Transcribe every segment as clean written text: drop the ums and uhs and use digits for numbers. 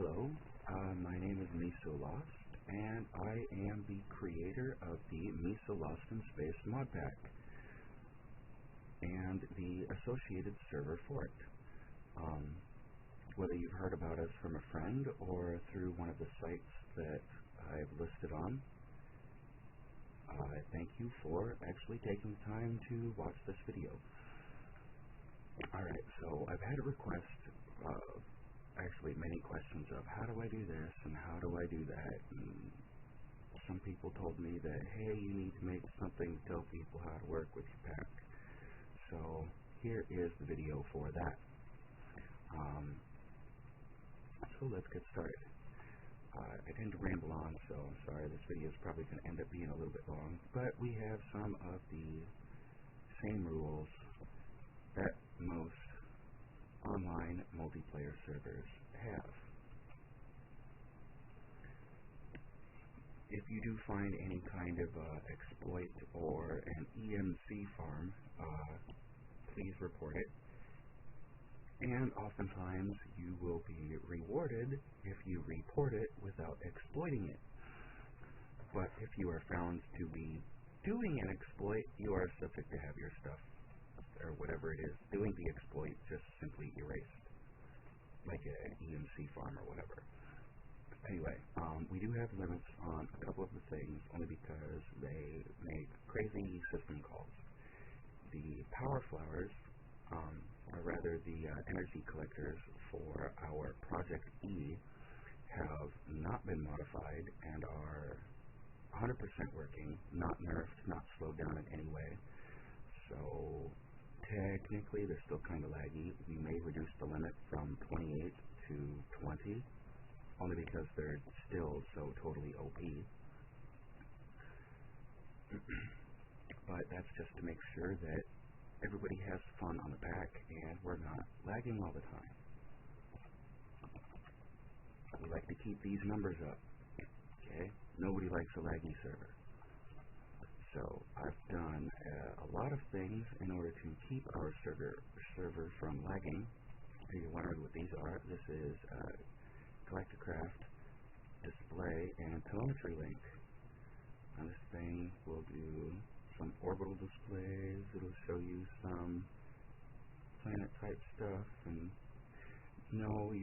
Hello, my name is MeSoLost, and I am the creator of the MeSoLost in Space modpack and the associated server for it. Whether you've heard about us from a friend or through one of the sites that I've listed on, I thank you for actually taking the time to watch this video. Alright, so I've had a request, actually many questions of how do I do this and how do I do that, and some people told me that, hey, you need to make something to tell people how to work with your pack. So here is the video for that. So let's get started. I tend to ramble on, so I'm sorry, this video is probably going to end up being a little bit long, but we have some of the same rules that most online multiplayer servers have. If you do find any kind of exploit or an EMC farm, please report it. And oftentimes you will be rewarded if you report it without exploiting it. But if you are found to be doing an exploit, you are subject to have your stuff, or whatever it is, doing the exploit just simply erased, like an EMC farm or whatever. Anyway, we do have limits on a couple of the things, only because they make crazy system calls. The power flowers, or rather the energy collectors for our Project E, have not been modified and are 100% working, not nerfed, not slowed down in any way. So technically they're still kind of laggy. We may reduce the limit from 28 to 20, only because they're still so totally OP. But that's just to make sure that everybody has fun on the pack and we're not lagging all the time. We like to keep these numbers up. Okay? Nobody likes a laggy server. So I've done a lot of things in order to keep our server from lagging. If you're wondering what these are, this is Galacticraft, display, and telemetry link. On this thing we'll do some orbital displays. It'll show you some planet type stuff, and no,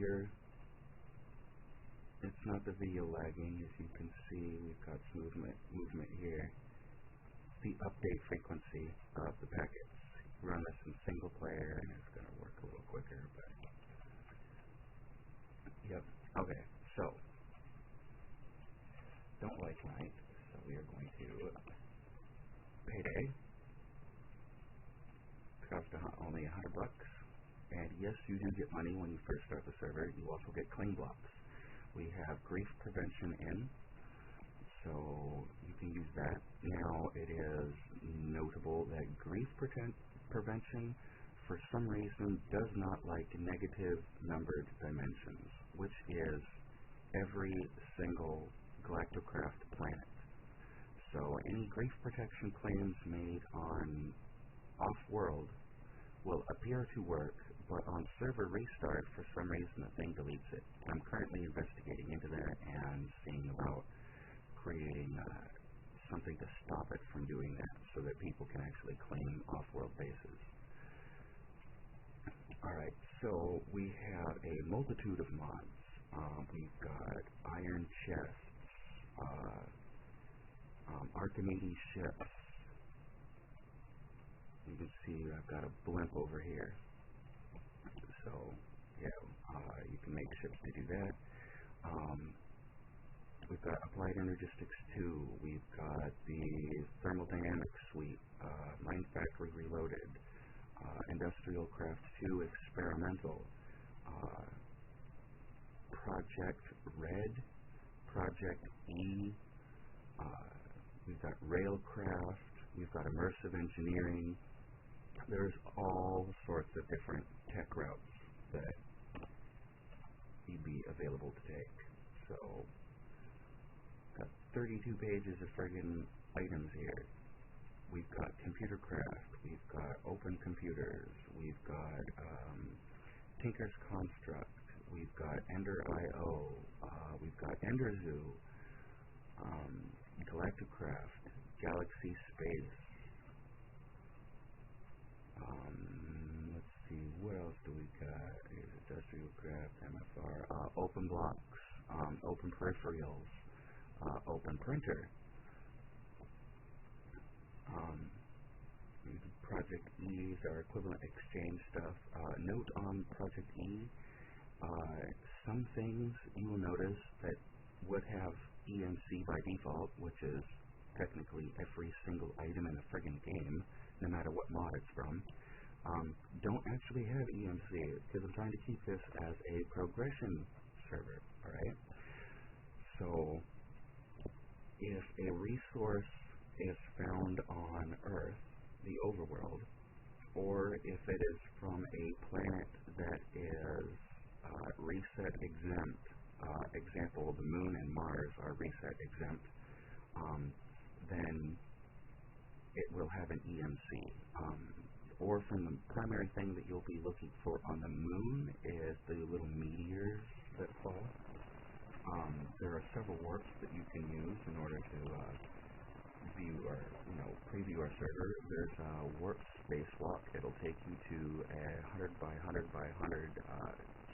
it's not the video lagging. As you can see, we've got some movement here. The update frequency of the packets. Run this in single player and it's going to work a little quicker, but yep. Okay, so don't like night, so we are going to payday. Costs only $100, and yes, you do get money when you first start the server. You also get claim blocks. We have grief prevention in, so you can use that. Now, it is notable that grief prevention, for some reason, does not like negative numbered dimensions, which is every single Galacticraft planet. So any grief protection claims made on off-world will appear to work, but on server restart, for some reason, the thing deletes it. I'm currently investigating into that and seeing about creating something to stop it from doing that, so that people can actually claim off-world bases. Alright, so we have a multitude of mods. We've got iron chests, Archimedes ships. You can see I've got a blimp over here. So, yeah, you can make ships to do that. We've got Applied Energistics 2. We've got the Thermodynamics Suite, Mind Factory Reloaded, Industrial Craft 2 Experimental, Project Red, Project E, we've got Railcraft, we've got Immersive Engineering. There's all sorts of different tech routes that you'd be available to take. So, got 32 pages of friggin' items here. We've got computer craft, we've got open computers, we've got Tinker's Construct, we've got Ender.io, we've got EnderZoo, Galacticraft, Galaxy Space. Let's see, what else do we got? Industrial Craft, MFR, OpenBlocks, Open Peripherals, Open Printer. Project E is our equivalent exchange stuff. Note on Project E, some things you will notice that would have EMC by default, which is technically every single item in the friggin' game, no matter what mod it's from, don't actually have EMC, because I'm trying to keep this as a progression server, alright? So, if a resource is found on Earth, the overworld, or if it is from a planet that is reset exempt, example, the Moon and Mars are reset exempt, then it will have an EMC. Or from the primary thing that you'll be looking for on the Moon is the little meteors that fall. There are several warps that you can use in order to view or preview our server. There's a warp spacewalk. It'll take you to a 100 by 100 by 100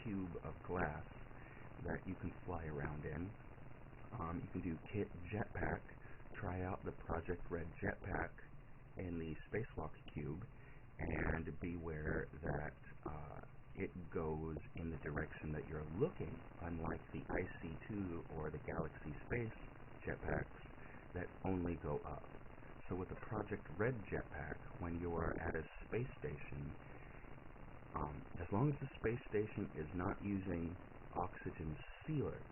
cube of glass that you can fly around in. You can do kit jetpack. Try out the Project Red jetpack in the spacewalk cube, and beware that it goes in the direction that you're looking, unlike the IC2 or the Galaxy Space jetpacks that only go up. So with the Project Red jetpack, when you are at a space station, as long as the space station is not using oxygen sealers,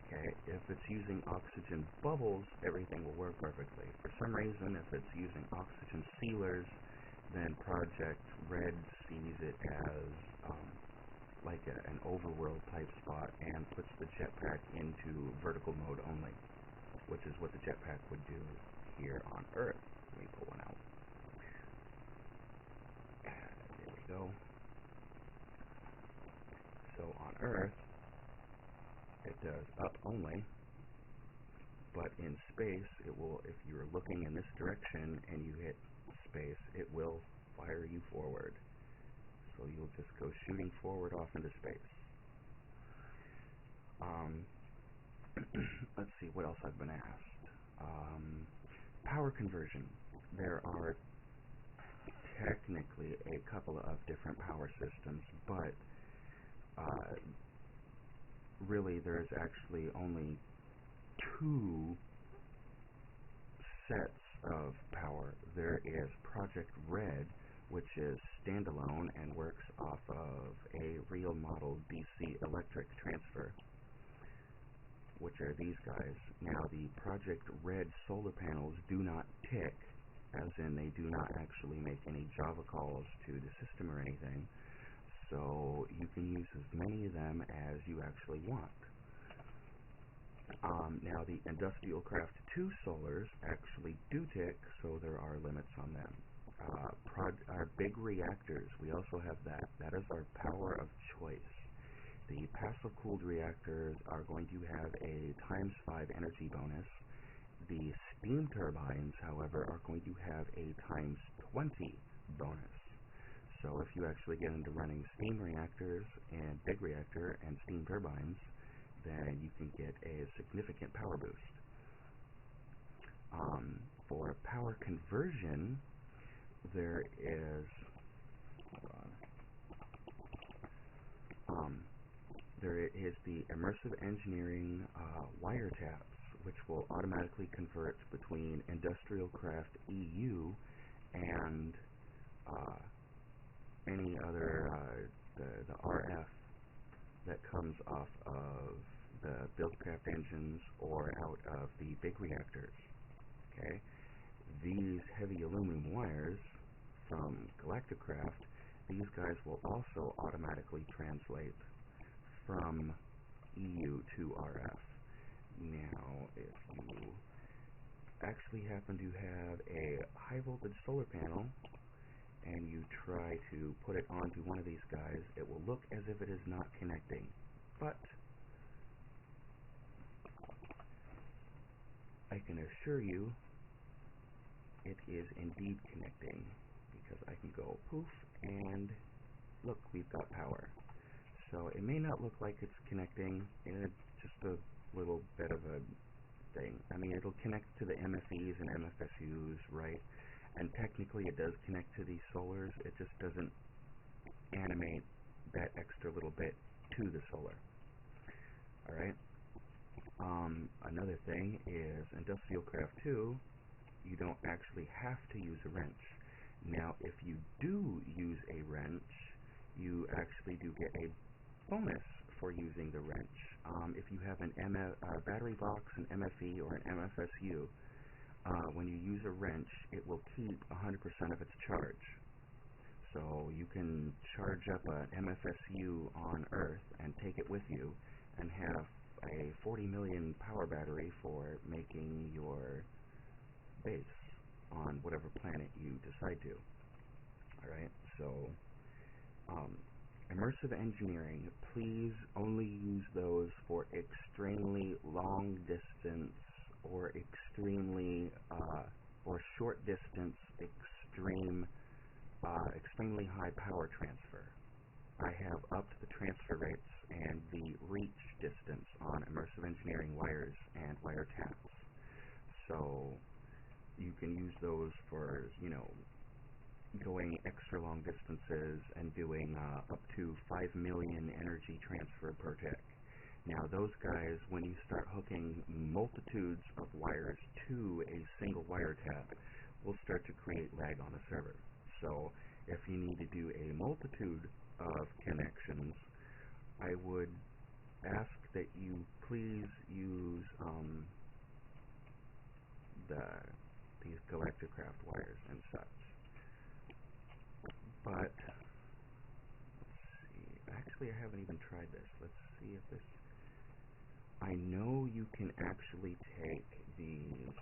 okay, if it's using oxygen bubbles, everything will work perfectly. For some reason, if it's using oxygen sealers, then Project Red sees it as like an overworld type spot and puts the jetpack into vertical mode only, which is what the jetpack would do here on Earth. Let me pull one out. There we go. So on Earth, it does up only, but in space, it will, if you're looking in this direction and you hit space, it will fire you forward. So you'll just go shooting forward off into space. Let's see what else I've been asked. Power conversion. There are technically a couple of different power systems, but really there's actually only two sets of power. There is Project Red, which is standalone and works off of a real model DC electric transfer, which are these guys. Now, the Project Red solar panels do not tick, as in they do not actually make any Java calls to the system or anything, so you can use as many of them as you actually want. Now, the Industrial Craft 2 solars actually do tick, so there are limits on them. Our big reactors, we also have that. That is our power of choice. The passive cooled reactors are going to have a ×5 energy bonus. The steam turbines, however, are going to have a ×20 bonus. So if you actually get into running steam reactors and big reactor and steam turbines, then you can get a significant power boost. For power conversion, there is the immersive engineering wiretaps, which will automatically convert between Industrial Craft EU and any other the RF that comes off of the Buildcraft engines or out of the big reactors. Okay, these heavy aluminum wires from Galacticraft, these guys will also automatically translate from EU to RF. Now, if you actually happen to have a high voltage solar panel and you try to put it onto one of these guys, it will look as if it is not connecting. But I can assure you it is indeed connecting, because I can go poof and look, we've got power. So it may not look like it's connecting, it's just a little bit of a thing. I mean, it'll connect to the MFEs and MFSUs, right? And technically it does connect to these solars, it just doesn't animate that extra little bit to the solar. Alright? Another thing is, Industrial Craft 2, you don't actually have to use a wrench. Now, if you do use a wrench, you actually do get a bonus for using the wrench. If you have an battery box, an MFE, or an MFSU, when you use a wrench, it will keep 100% of its charge. So you can charge up an MFSU on Earth and take it with you and have a 40 million power battery for making your base on whatever planet you decide to. Alright, so immersive engineering, please only use those for extremely long distance or extremely or short distance extremely high power transfer. I have upped the transfer rates and the reach distance on immersive engineering wires and wire taps. So you can use those for, you know, going extra long distances and doing up to 5 million energy transfer per tick. Now those guys, when you start hooking multitudes of wires to a single wire tap, will start to create lag on the server. So if you need to do a multitude of connections, I would ask that you please use these Galacticraft wires and such. But let's see. Actually, I haven't even tried this. Let's see if this. I know you can actually take these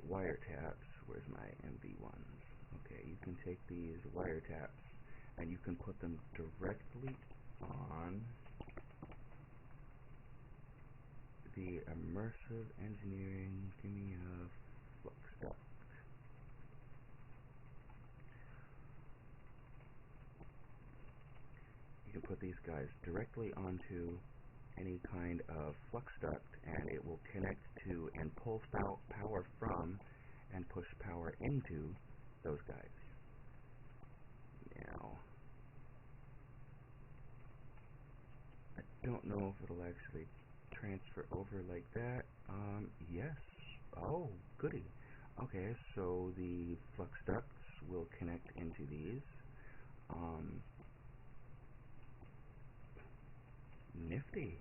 wiretaps. Where's my MV1s? Okay, you can take these wiretaps and you can put them directly on the immersive engineering. Give me a flux duct. You can put these guys directly onto any kind of flux duct and it will connect to and pull power from and push power into those guys. Now, I don't know if it'll actually transfer over like that. Yes. Oh, goody. Okay, so the flux ducts will connect into these. Nifty.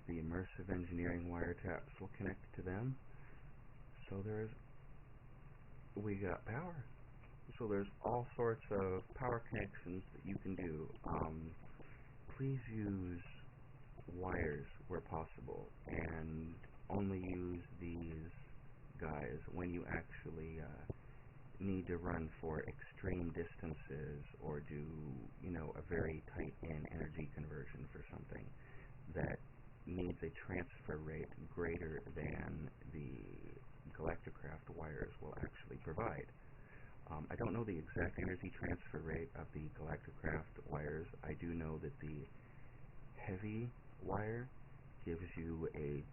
The immersive engineering wiretaps will connect to them. So we got power. So there's all sorts of power connections that you can do. Please use wires where possible and only use these guys when you actually need to run for extreme distances or do, you know, a very tight in energy conversion for something that needs a transfer rate greater than the Galacticraft wires will actually provide. I don't know the exact energy transfer rate of the Galacticraft wires. I do know that the heavy wire gives you a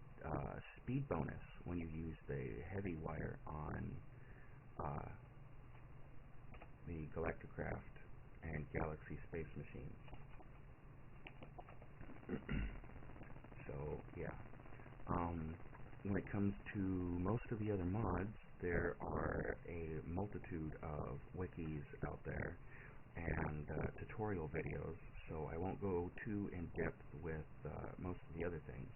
speed bonus when you use the heavy wire on the Galacticraft and Galaxy Space machines. So, yeah. When it comes to most of the other mods, there are a multitude of wikis out there and tutorial videos, so I won't go too in-depth with most of the other things.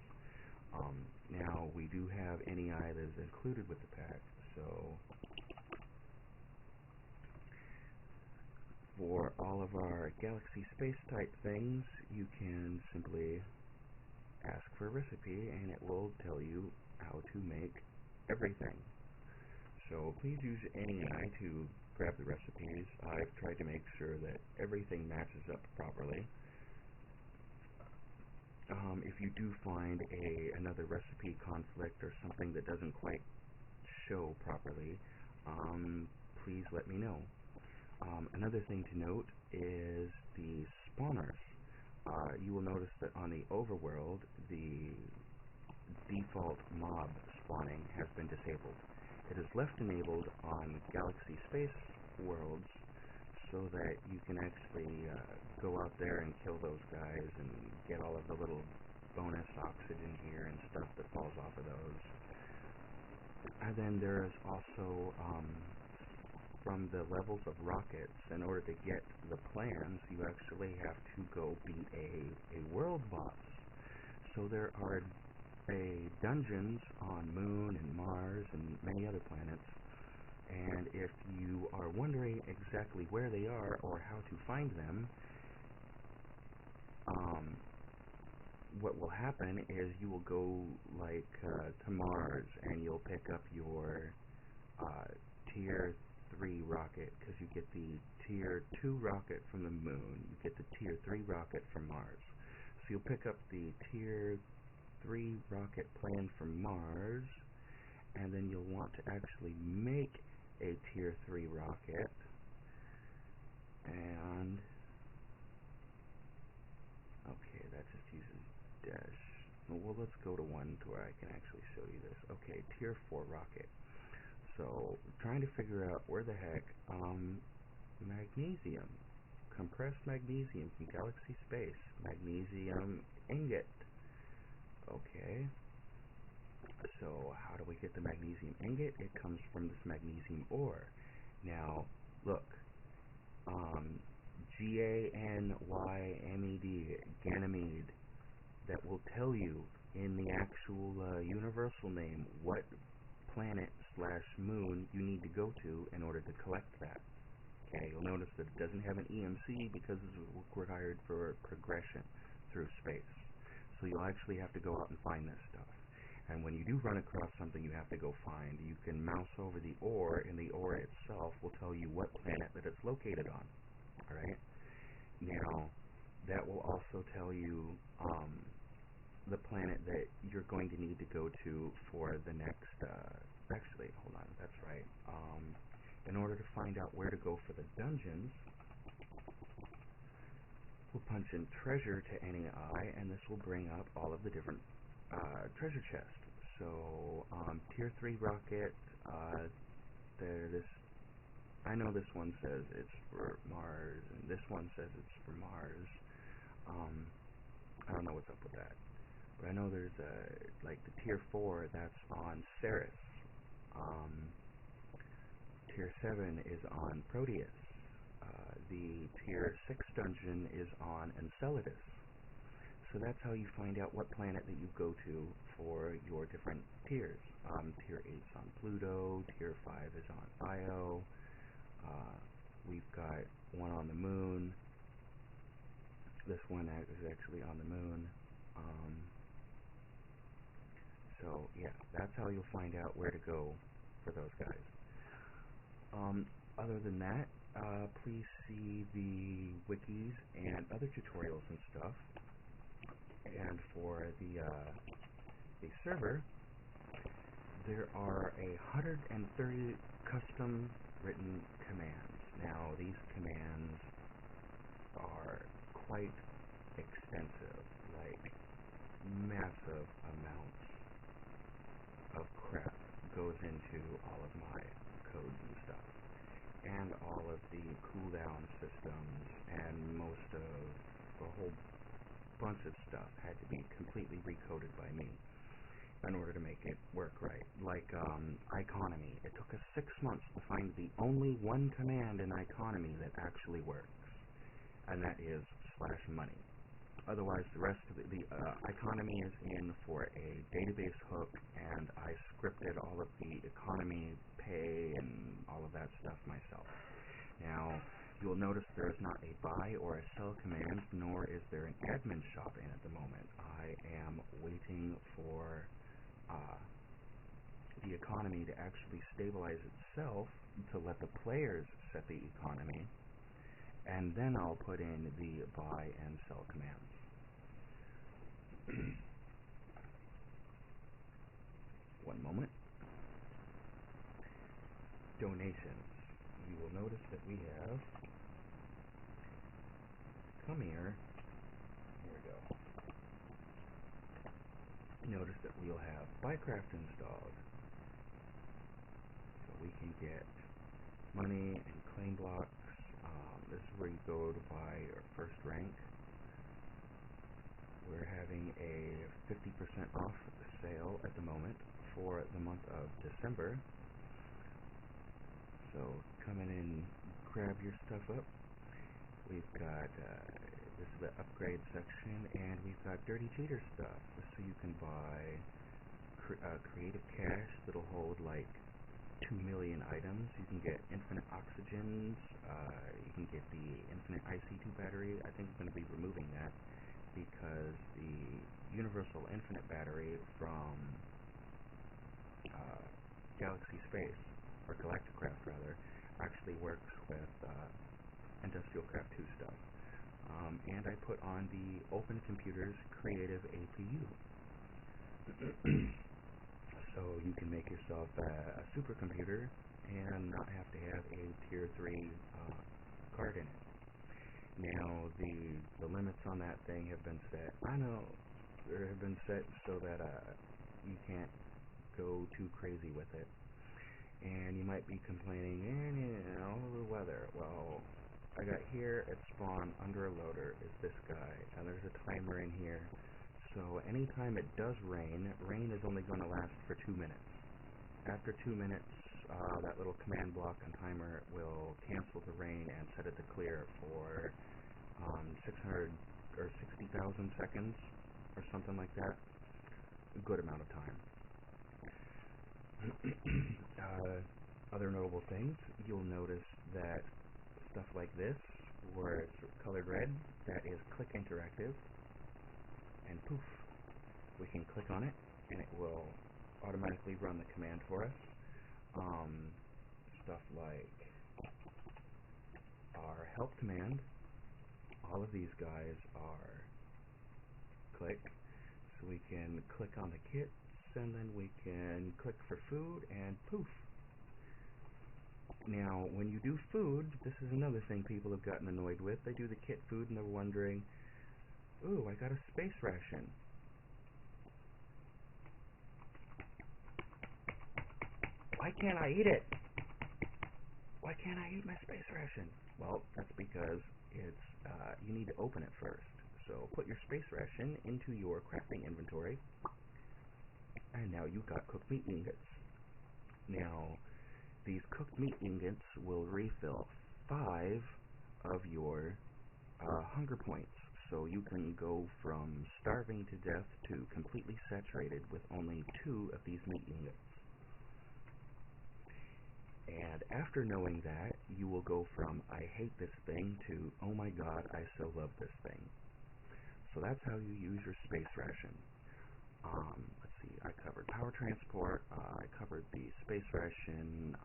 Now, we do have NEI that is included with the pack, so for all of our Galaxy Space type things, you can simply ask for a recipe and it will tell you how to make everything. So please use NEI to grab the recipes. I've tried to make sure that everything matches up properly. If you do find another recipe conflict or something that doesn't quite show properly, please let me know. Another thing to note is the spawners. You will notice that on the overworld, the default mob spawning has been disabled. It is left enabled on galaxy space worlds so that you can actually go out there and kill those guys and get all of the little bonus oxygen gear and stuff that falls off of those. And then there is also, from the levels of rockets, in order to get the plans, you actually have to go beat a world boss. So there are dungeons on Moon and Mars and many other planets, and if you are wondering exactly where they are or how to find them, what will happen is you will go to Mars and you'll pick up your tier 3 rocket, because you get the tier 2 rocket from the Moon, you get the tier 3 rocket from Mars. So you'll pick up the tier 3 rocket plan from Mars, and then you'll want to actually make a tier 3 rocket, and okay, that just uses dash. Well, let's go to one to where I can actually show you this. Okay, tier 4 rocket. So, trying to figure out where the heck, magnesium, compressed magnesium from galaxy space, magnesium ingot. Okay, so how do we get the magnesium ingot? It comes from this magnesium ore. Now, look, G-A-N-Y-M-E-D, Ganymede, that will tell you in the actual universal name what planet/moon you need to go to in order to collect that. Okay, you'll notice that it doesn't have an EMC because it's required for progression through space. So you'll actually have to go out and find this stuff. And when you do run across something you have to go find, you can mouse over the ore, and the ore itself will tell you what planet that it's located on. Alright? Now, that will also tell you the planet that you're going to need to go to for the next, actually, hold on, that's right. In order to find out where to go for the dungeons, we'll punch in treasure to any eye, and this will bring up all of the different treasure chests. So, tier 3 rocket, I know this one says it's for Mars, and this one says it's for Mars. I don't know what's up with that. But I know there's the tier 4 that's on Ceres. Tier 7 is on Proteus. The tier 6 dungeon is on Enceladus. So that's how you find out what planet that you go to for your different tiers. Tier 8 is on Pluto, tier 5 is on Io, we've got one on the Moon. This one is actually on the Moon. So yeah, that's how you'll find out where to go for those guys. Other than that, please see the wikis and other tutorials and stuff. And for the server, there are 130 custom written commands. Now, these commands are quite extensive, like massive amounts of crap goes into all of my codes and stuff, and all of the cooldown systems, and most of a whole bunch of stuff had to be completely recoded by me in order to make it work right. Like economy, it took us 6 months to find the only one command in economy that actually works, and that is /money. Otherwise, the rest of the economy is in for a database hook, and I scripted all of the economy pay and all of that stuff myself. Now, you'll notice there is not a buy or a sell command, nor is there an admin shop in at the moment. I am waiting for the the economy to actually stabilize itself to let the players set the economy, and then I'll put in the buy and sell commands. One moment. Donations. You will notice that we have, come here we go. Notice that we'll have Bycraft installed. So we can get money and claim blocks. This is where you go to buy your first rank. We're having a 50% off sale at the moment for the month of December. So come in and grab your stuff up. We've got this is the upgrade section, and we've got dirty cheater stuff. So you can buy creative cache that'll hold like 2 million items. You can get infinite oxygens. You can get the infinite IC2 battery. I think we're going to be removing that because the universal infinite battery from Galaxy Space, or Galacticraft rather, actually works with Industrial Craft 2 stuff. And I put on the Open Computers Creative APU. So you can make yourself a supercomputer and not have to have a tier 3 card in it. Now the limits on that thing have been set. I know they have been set so that you can't go too crazy with it. And you might be complaining, the weather. Well, I got here at spawn under a loader is this guy, and there's a timer in here. So anytime it does rain, rain is only going to last for 2 minutes. After 2 minutes, that little command block and timer will cancel the rain and set it to clear for 600 or 60,000 seconds or something like that. A good amount of time. Other notable things, you'll notice that stuff like this, where it's colored red, that is click interactive, and poof, we can click on it and it will automatically run the command for us. Stuff like our help command, all of these guys are click, so we can click on the kits, and then we can click for food, and poof. Now, when you do food, this is another thing people have gotten annoyed with. They do the kit food and they're wondering, ooh, I got a space ration. Why can't I eat it? Why can't I eat my space ration? Well, that's because it's you need to open it first. So put your space ration into your crafting inventory, and now you've got cooked meat ingots. Now, these cooked meat ingots will refill 5 of your hunger points. So you can go from starving to death to completely saturated with only 2 of these meat ingots. And after knowing that, you will go from I hate this thing to oh my god, I so love this thing. So that's how you use your space ration. Let's see, I covered power transport, I covered the space ration,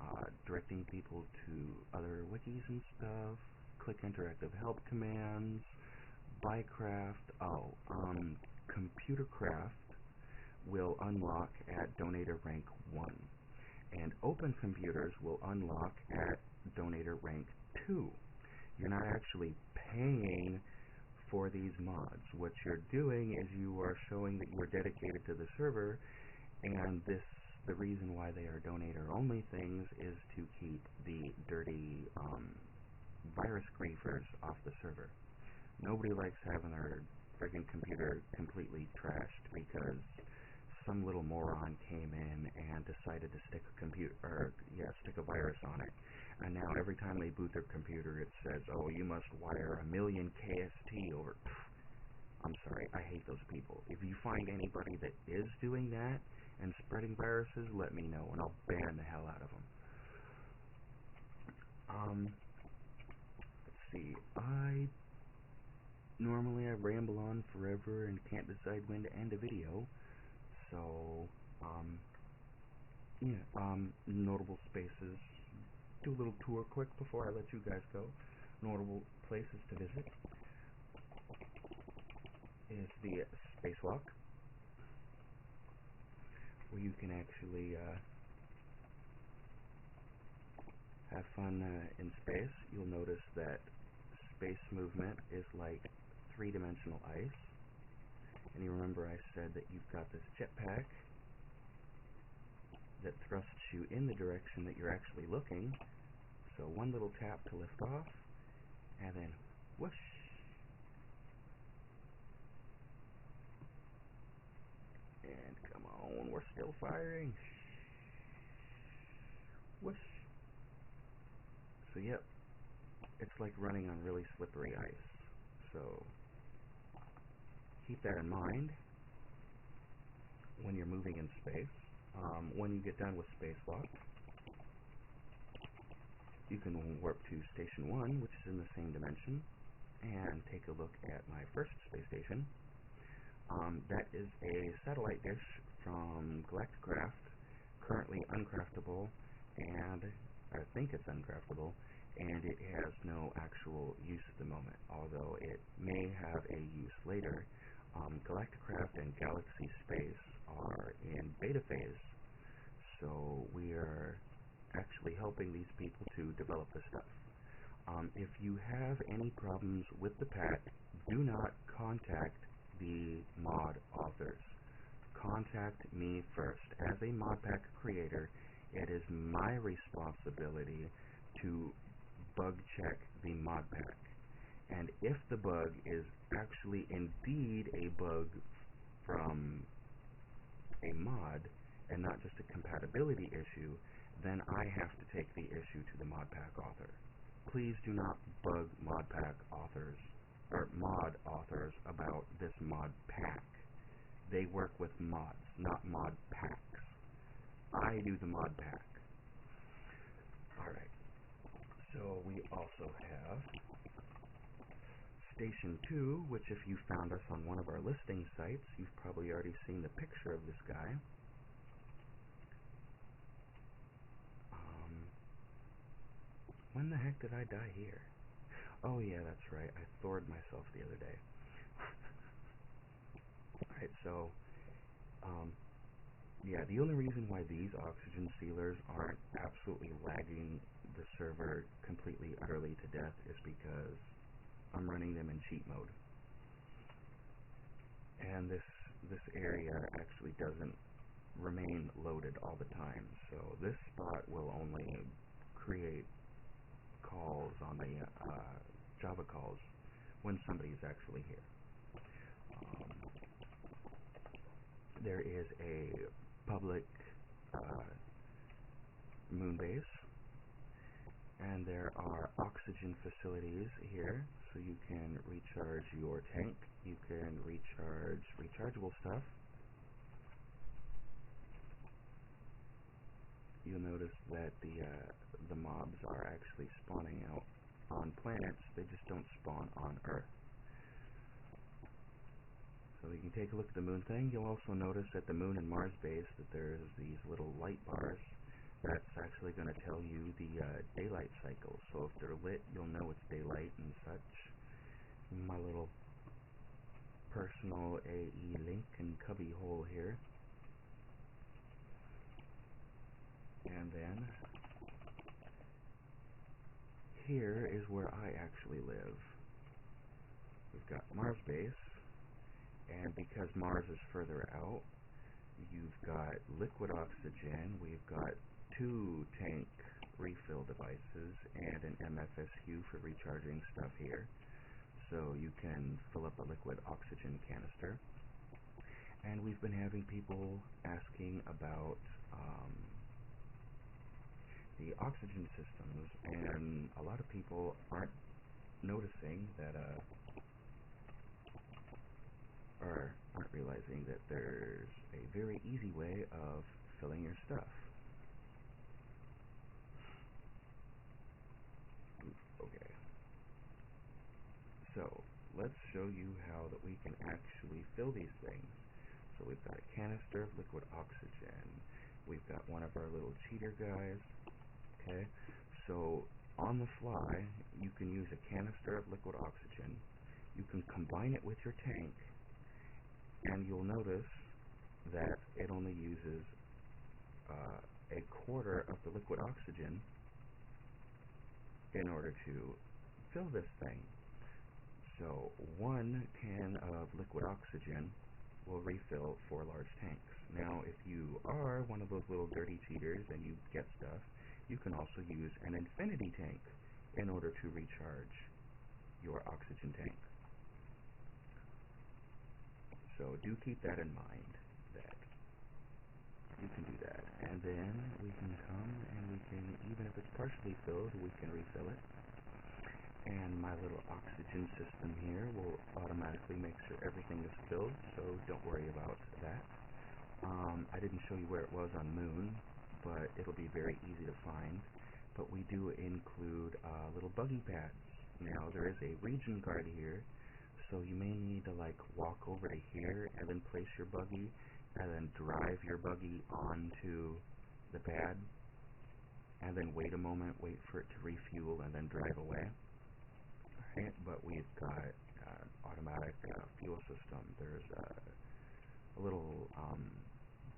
directing people to other wikis and stuff, click interactive help commands, Bycraft. Computer craft will unlock at donator rank 1, and open computers will unlock at donator rank 2. You're not actually paying for these mods. What you're doing is you are showing that you are dedicated to the server, and the reason why they are donator only things is to keep the dirty virus griefers off the server. Nobody likes having their friggin' computer completely trashed because some little moron came in and decided to stick a virus on it. And now every time they boot their computer, it says, "Oh, you must wire 1,000,000 KST over." I'm sorry, I hate those people. If you find anybody that is doing that and spreading viruses, let me know, and I'll ban the hell out of them. Let's see. Normally I ramble on forever and can't decide when to end a video. So, Notable spaces. Do a little tour quick before I let you guys go. Notable places to visit is the spacewalk, where you can actually have fun in space. You'll notice that space movement is like three-dimensional ice. And you remember I said that you've got this jetpack that thrusts you in the direction that you're actually looking. So one little tap to lift off, and then whoosh. And come on, we're still firing. Whoosh. So yep, it's like running on really slippery ice. So keep that in mind when you're moving in space. When you get done with spacewalk, you can warp to Station 1, which is in the same dimension, and take a look at my first space station. That is a satellite dish from Galacticraft, currently uncraftable, and I think it's uncraftable, and it has no actual use at the moment, although it may have a use later. Galacticraft and Galaxy Space are in beta phase, so we are actually helping these people to develop this stuff. If you have any problems with the pack, do not contact the mod authors. Contact me first. As a modpack creator, it is my responsibility to bug check the modpack. And if the bug is actually indeed a bug from a mod and not just a compatibility issue, then I have to take the issue to the modpack author. Please do not bug modpack authors or mod authors about this mod pack. They work with mods, not mod packs. I do the mod pack. Alright, so we also have Station 2, which if you found us on one of our listing sites, you've probably already seen the picture of this guy. When the heck did I die here? Oh yeah, that's right, I thored myself the other day. Alright, so, yeah, the only reason why these oxygen sealers aren't absolutely lagging the server completely, utterly to death is because I'm running them in cheat mode. And this area actually doesn't remain loaded all the time, so this spot will only create calls on the Java calls when somebody is actually here. There is a public moon base, and there are oxygen facilities here, so you can recharge your tank. You can recharge rechargeable stuff. You'll notice that the mobs are actually spawning out on planets. They just don't spawn on Earth. So you can take a look at the moon thing. You'll also notice at the moon and Mars base that there's these little light bars. That's actually going to tell you the daylight cycle. So if they're lit, you'll know it's daylight and such. My little personal AE link and cubby hole here. And then here is where I actually live. We've got Mars base, and because Mars is further out, you've got liquid oxygen, we've got 2 tank refill devices and an MFSU for recharging stuff here, so you can fill up a liquid oxygen canister. And we've been having people asking about the oxygen systems, and a lot of people aren't noticing that or aren't realizing that there's a very easy way of filling your stuff. Okay, so let's show you how that we can actually fill these things. So we've got a canister of liquid oxygen, we've got one of our little cheater guys. Okay, so on the fly, you can use a canister of liquid oxygen. You can combine it with your tank, and you'll notice that it only uses a quarter of the liquid oxygen in order to fill this thing. So 1 can of liquid oxygen will refill 4 large tanks. Now, if you are one of those little dirty cheaters and you get stuff, you can also use an infinity tank in order to recharge your oxygen tank. So do keep that in mind, that you can do that. And then we can come and we can, even if it's partially filled, we can refill it. And my little oxygen system here will automatically make sure everything is filled, so don't worry about that. I didn't show you where it was on Moon, but it'll be very easy to find. But we do include little buggy pads. Now, there is a region card here, so you may need to like walk over to here and then place your buggy and then drive your buggy onto the pad and then wait a moment, wait for it to refuel and then drive away. Alright, but we've got automatic fuel system. There's a little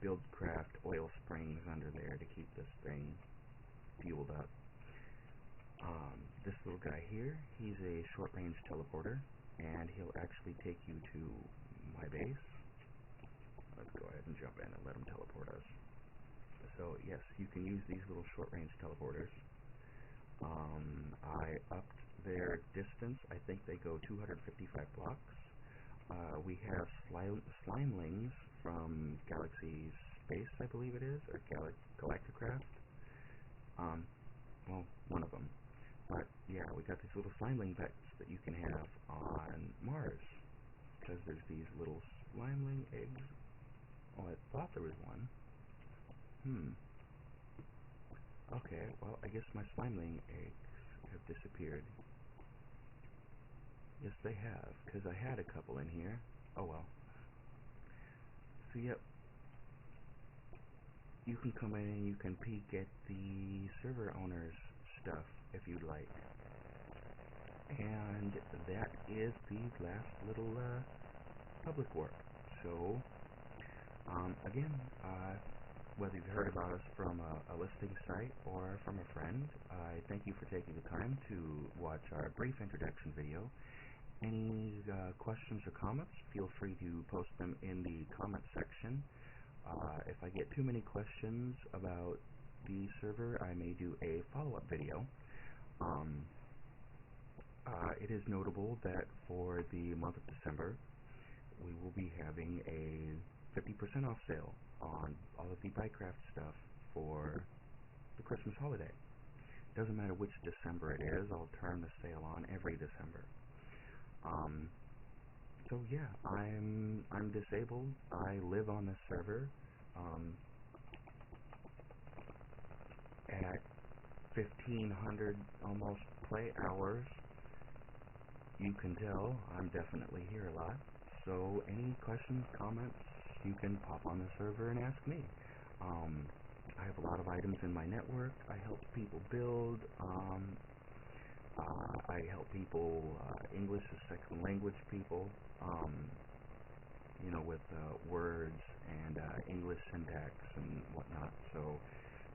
Buildcraft oil springs under there to keep this thing fueled up. This little guy here, he's a short-range teleporter, and he'll actually take you to my base. Let's go ahead and jump in and let him teleport us. So yes, you can use these little short-range teleporters. I upped their distance. I think they go 255 blocks. We have Slimelings from Galaxy Space, I believe it is, or Galacticraft. Well, one of them. But yeah, we got these little Slimeling pets that you can have on Mars, because there's these little Slimeling eggs. Oh, I thought there was one. Okay, well, I guess my Slimeling eggs have disappeared. Yes, they have, because I had a couple in here. Oh well. So yep, you can come in and you can peek at the server owner's stuff if you'd like. And that is the last little public work. So again, whether you've heard about us from a listing site or from a friend, I thank you for taking the time to watch our brief introduction video. Any questions or comments, feel free to post them in the comment section. If I get too many questions about the server, I may do a follow-up video. It is notable that for the month of December, we will be having a 50% off sale on all of the Bytecraft stuff for the Christmas holiday. Doesn't matter which December it is, I'll turn the sale on every December. So yeah, I'm disabled. I live on this server. At 1,500 almost play hours, you can tell I'm definitely here a lot. So any questions, comments, you can pop on the server and ask me. I have a lot of items in my network. I help people build. I help people, English as second language people, you know, with words and English syntax and whatnot. So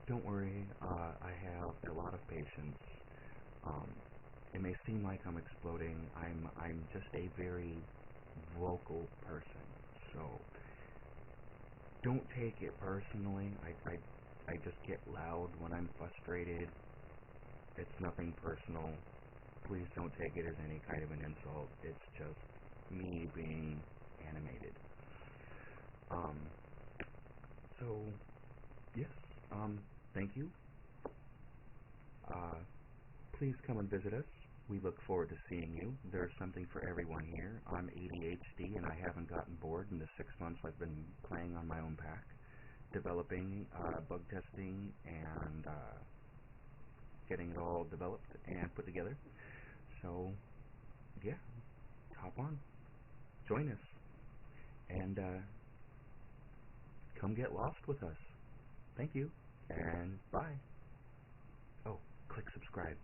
don't worry, I have a lot of patience. It may seem like I'm exploding. I'm just a very vocal person. So don't take it personally. I just get loud when I'm frustrated. It's nothing personal. Please don't take it as any kind of an insult. It's just me being animated. So, yes, thank you. Please come and visit us. We look forward to seeing you. There's something for everyone here. I'm ADHD and I haven't gotten bored in the 6 months I've been playing on my own pack, developing, bug testing, and getting it all developed and put together. So, yeah, hop on, join us, and come get lost with us. Thank you, and bye. Oh, click subscribe.